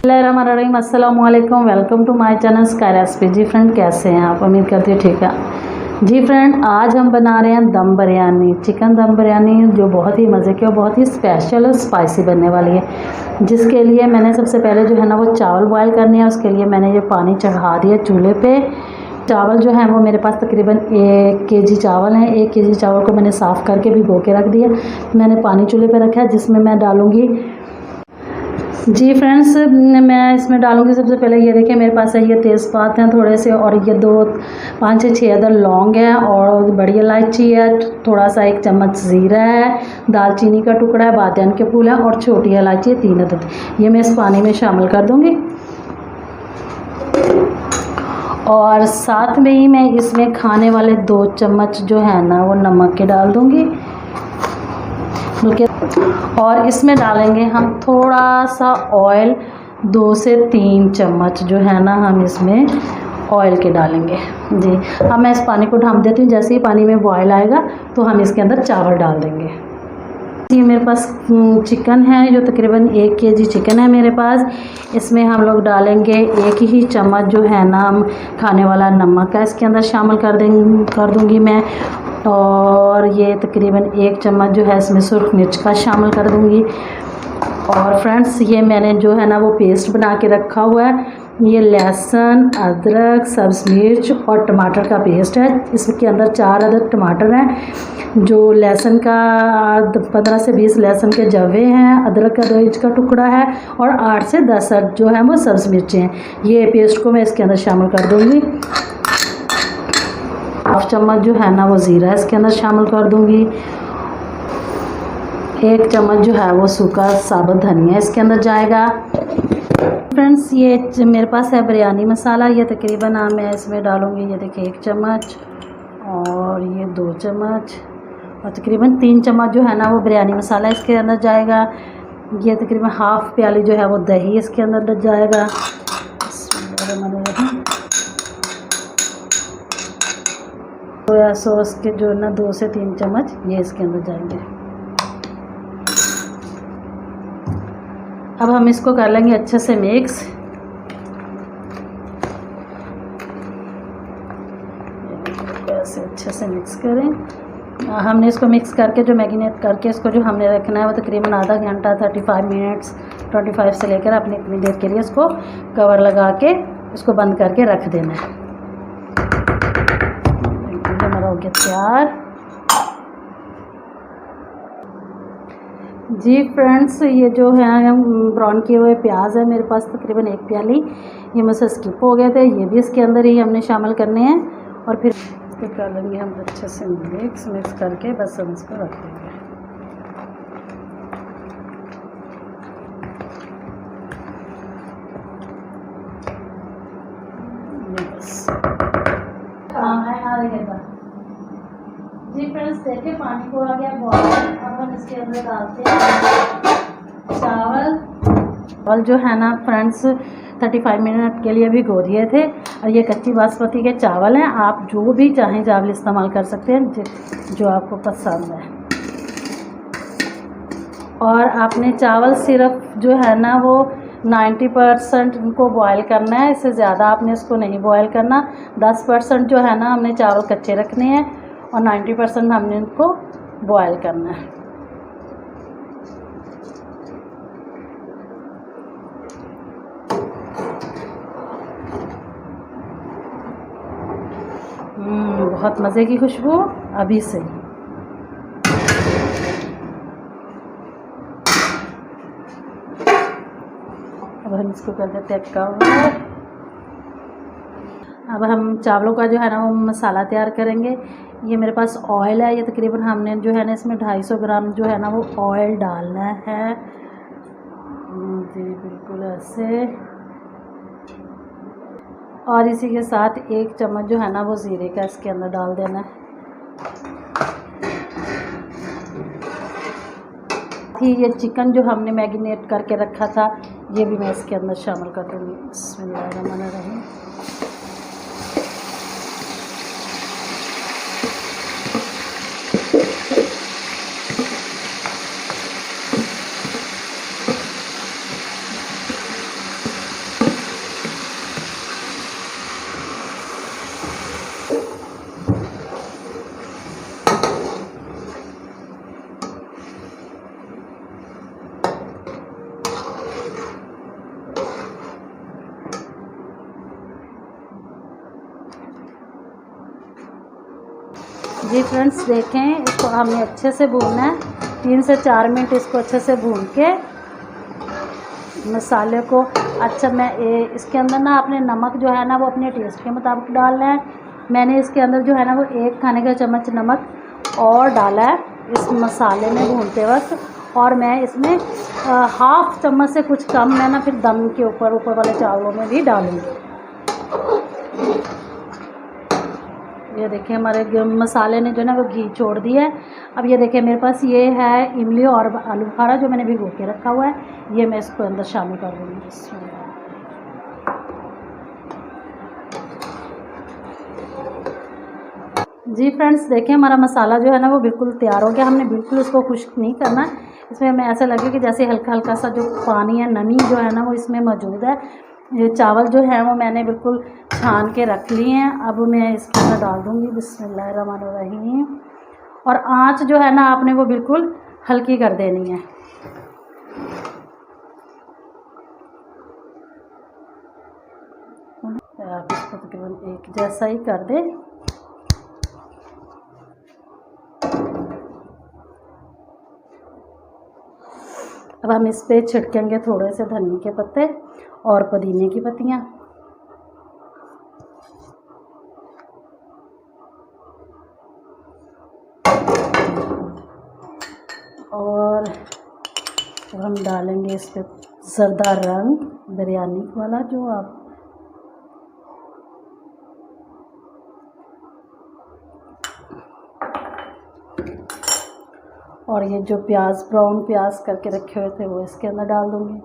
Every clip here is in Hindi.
अस्सलाम वालेकुम, welcome to my channel sky recipe. जी फ्रेंड, कैसे हैं आप? उम्मीद करती हूँ ठीक है। जी फ्रेंड, आज हम बना रहे हैं दम बिरयानी, चिकन दम बिरयानी, जो बहुत ही मज़े की और बहुत ही स्पेशल और स्पाइसी बनने वाली है। जिसके लिए मैंने सबसे पहले जो है ना वो चावल बॉयल करने हैं। उसके लिए मैंने ये पानी चढ़ा दिया चूल्हे पे। चावल जो है वो मेरे पास तकरीबन 1 केजी चावल हैं। 1 केजी चावल को मैंने साफ़ करके भिगो के रख दिया। मैंने पानी चूल्हे पे रखा है, जिसमें मैं डालूँगी। जी फ्रेंड्स, मैं इसमें डालूँगी सबसे पहले, ये देखिए मेरे पास है ये तेज़पात हैं थोड़े से, और ये 2 5 से 6 अदर लौंग है, और बड़ी इलायची है, थोड़ा सा 1 चम्मच ज़ीरा है, दालचीनी का टुकड़ा है, बादियान के फूल है, और छोटी इलायची 3 अदद। ये मैं इस पानी में शामिल कर दूँगी। और साथ में ही मैं इसमें खाने वाले 2 चम्मच जो है ना वो नमक के डाल दूँगी। और इसमें डालेंगे हम थोड़ा सा ऑयल, 2 से 3 चम्मच जो है ना हम इसमें ऑयल के डालेंगे। जी, अब मैं इस पानी को ढाँप देती हूँ। जैसे ही पानी में बॉयल आएगा तो हम इसके अंदर चावल डाल देंगे। ये मेरे पास चिकन है, जो तकरीबन 1 केजी चिकन है मेरे पास। इसमें हम लोग डालेंगे 1 ही चम्मच जो है ना हम खाने वाला नमक का इसके अंदर शामिल कर दूँगी मैं। और ये तकरीबन 1 चम्मच जो है इसमें सुर्ख मिर्च का शामिल कर दूँगी। और फ्रेंड्स, ये मैंने जो है ना वो पेस्ट बना के रखा हुआ है। ये लहसुन, अदरक, सब्ज़ मिर्च और टमाटर का पेस्ट है। इसके अंदर 4 अदद टमाटर हैं, जो लहसुन का 15 से 20 लहसुन के जवे हैं, अदरक का 2 इंच का टुकड़ा है, और 8 से 10 जो है वो सब्ज़ मिर्चें हैं। ये पेस्ट को मैं इसके अंदर शामिल कर दूँगी। 1/2 चम्मच जो है ना वो ज़ीरा इसके अंदर शामिल कर दूँगी। 1 चम्मच जो है वो सूखा साबुत धनिया इसके अंदर जाएगा। फ्रेंड्स, ये मेरे पास है बिरयानी मसाला। ये तकरीबन मैं इसमें डालूँगी, ये देखिए 1 चम्मच, और ये 2 चम्मच, और तकरीबन 3 चम्मच जो है ना वो बिरयानी मसाला इसके अंदर जाएगा। ये तकरीबन हाफ़ प्याली जो है वो दही इसके अंदर जाएगा। सोया सॉस के जो ना 2 से 3 चम्मच ये इसके अंदर जाएंगे। अब हम इसको कर लेंगे अच्छे से मिक्स। ऐसे अच्छे से मिक्स करें। हमने इसको मिक्स करके जो मैरिनेट करके इसको जो हमने रखना है वो तकरीबन आधा घंटा 35 मिनट्स 25 से लेकर अपनी इतनी देर के लिए इसको कवर लगा के इसको बंद करके रख देना है। हमारा हो गया तैयार। जी फ्रेंड्स, ये जो है ब्राउन किए हुए प्याज है मेरे पास तकरीबन 1 प्याली, ये मुझसे स्किप हो गए थे। ये भी इसके अंदर ही हमने शामिल करने हैं, और फिर इसको कर लेंगे हम अच्छे से मिक्स करके बस हम इसको रख देंगे। जी फ्रेंड्स, देखिए पानी को आ गया बॉयल। अब हम इसके अंदर डालते हैं चावल जो है ना फ्रेंड्स 35 मिनट के लिए भिगो दिए थे। और ये कच्ची बासमती के चावल हैं। आप जो भी चाहें चावल इस्तेमाल कर सकते हैं, जो आपको पसंद है। और आपने चावल सिर्फ जो है ना वो 90% इनको बॉयल करना है, इससे ज़्यादा आपने इसको नहीं बॉयल करना। 10% जो है ना हमने चावल कच्चे रखने हैं, और 90% हमने इनको बॉयल करना है। बहुत मज़े की खुशबू अभी से। अब हम इसको कर देते हैं कवर। अब हम चावलों का जो है ना वो मसाला तैयार करेंगे। ये मेरे पास ऑयल है, ये तकरीबन हमने जो है ना इसमें 250 ग्राम जो है ना वो ऑयल डालना है। जी बिल्कुल ऐसे। और इसी के साथ 1 चम्मच जो है ना वो ज़ीरे का इसके अंदर डाल देना है। ये चिकन जो हमने मैरिनेट करके रखा था ये भी मैं इसके अंदर शामिल कर दूँगी। बिस्मिल्लाहिर्रहमानिर्रहीम। जी फ्रेंड्स देखें, इसको हमें अच्छे से भूनना है, 3 से 4 मिनट इसको अच्छे से भून के मसाले को अच्छा इसके अंदर ना अपने नमक जो है ना वो अपने टेस्ट के मुताबिक डालना है। मैंने इसके अंदर जो है ना वो 1 खाने का चम्मच नमक और डाला है इस मसाले में भूनते वक्त, और मैं इसमें हाफ़ चम्मच से कुछ कम मैं ना फिर दम के ऊपर वाले चावलों में भी डालूँगी। ये देखिए हमारे मसाले ने जो है ना वो घी छोड़ दिया है। अब ये देखिए मेरे पास ये है इमली और आलू बुखारा जो मैंने भिगो के रखा हुआ है, ये मैं इसको अंदर शामिल कर दूँगी। जी फ्रेंड्स देखिए हमारा मसाला जो है ना वो बिल्कुल तैयार हो गया। हमने बिल्कुल इसको खुश्क नहीं करना, इसमें हमें ऐसा लगे कि जैसे हल्का हल्का सा जो पानी है, नमी जो है ना वो इसमें मौजूद है। ये चावल जो है वो मैंने बिल्कुल छान के रख लिए हैं। अब मैं इसके अंदर डाल दूँगी बिस्मिल्लाहिर्रहमानिर्रहीम। और आँच जो है ना आपने वो बिल्कुल हल्की कर देनी है। आप इसको तकरीबन एक जैसा ही कर दें। अब हम इस पे छिड़केंगे थोड़े से धनिया के पत्ते और पुदीने की पत्तियाँ। और अब हम डालेंगे इस पे ज़रदा रंग बिरयानी वाला जो आप और ये जो प्याज ब्राउन प्याज करके रखे हुए थे वो इसके अंदर डाल दूँगी।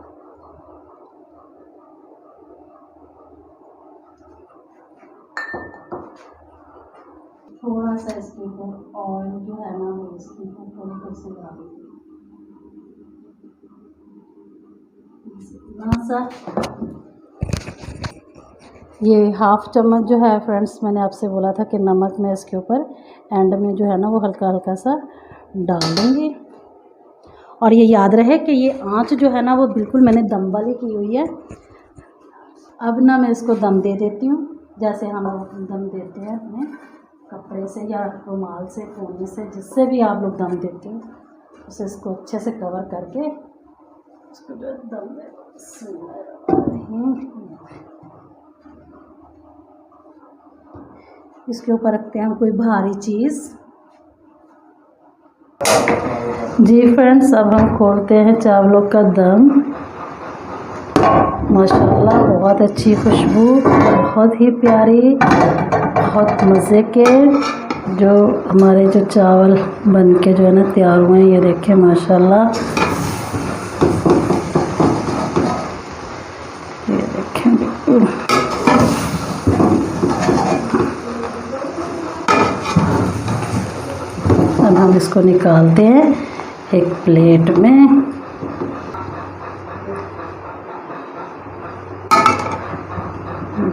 थोड़ा सा इसके ऊपर ऑयल जो है ना वो इसके ऊपर थोड़ा से डाल दूँगी। ये हाफ़ चम्मच जो है फ्रेंड्स, मैंने आपसे बोला था कि नमक मैं इसके ऊपर एंड में जो है ना वो हल्का हल्का सा डाल दूँगी। और ये याद रहे कि ये आँच जो है ना वो बिल्कुल मैंने दम वाली की हुई है। अब ना मैं इसको दम दे देती हूँ, जैसे हम दम देते हैं अपने कपड़े से या रुमाल से, कोने से, जिससे भी आप लोग दम देते हो उसे इसको अच्छे से कवर करके इसको जो दम दे। इसके ऊपर रखते हैं हम कोई भारी चीज़। जी फ्रेंड्स अब हम खोलते हैं चावलों का दम। माशाल्लाह बहुत अच्छी खुशबू, बहुत ही प्यारी, बहुत मज़े के जो हमारे जो चावल बन के जो है ना तैयार हुए हैं। ये देखें माशाल्लाह, ये देखें बिल्कुल अब हम इसको निकालते हैं एक प्लेट में।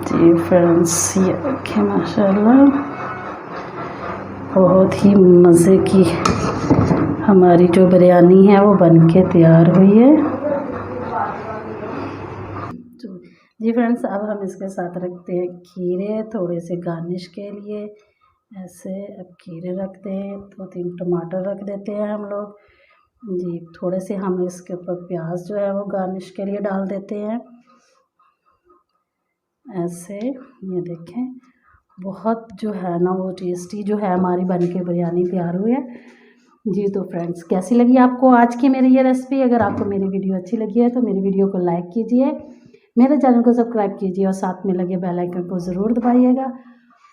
जी फ्रेंड्स ये देखें माशाल्लाह बहुत ही मज़े की हमारी जो बिरयानी है वो बनके तैयार हुई है। जी फ्रेंड्स अब हम इसके साथ रखते हैं खीरे थोड़े से गार्निश के लिए। ऐसे अब खीरे रखते हैं, 2-3 टमाटर रख देते हैं हम लोग जी। थोड़े से हम इसके ऊपर प्याज जो है वो गार्निश के लिए डाल देते हैं ऐसे। ये देखें बहुत जो है ना वो टेस्टी जो है हमारी बन के बिरयानी तैयार हुई है जी। तो फ्रेंड्स कैसी लगी आपको आज की मेरी ये रेसिपी? अगर आपको मेरी वीडियो अच्छी लगी है तो मेरी वीडियो को लाइक कीजिए, मेरे चैनल को सब्सक्राइब कीजिए और साथ में लगे बेल आइकन को ज़रूर दबाइएगा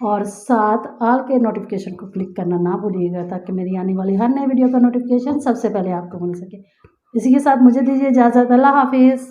और साथ ऑल के नोटिफिकेशन को क्लिक करना ना भूलिएगा ताकि मेरी आने वाली हर नई वीडियो का नोटिफिकेशन सबसे पहले आपको मिल सके। इसी के साथ मुझे दीजिए इजाज़त। अल्लाह हाफिज़।